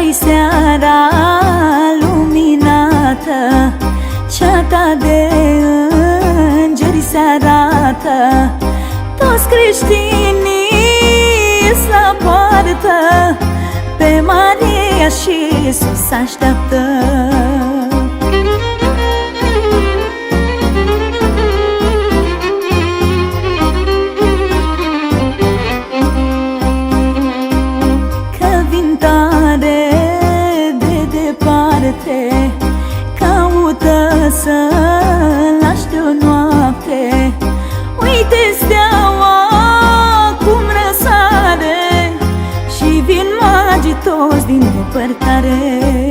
Asta-i seara luminată, ceata de îngeri se arată. Toți creștinii la poartă, pe Maria și Iisus așteaptă. Că vin tare de departe, caută să-l aștept o noapte. Uite steaua cum răsare și vin magii toți din depărtare.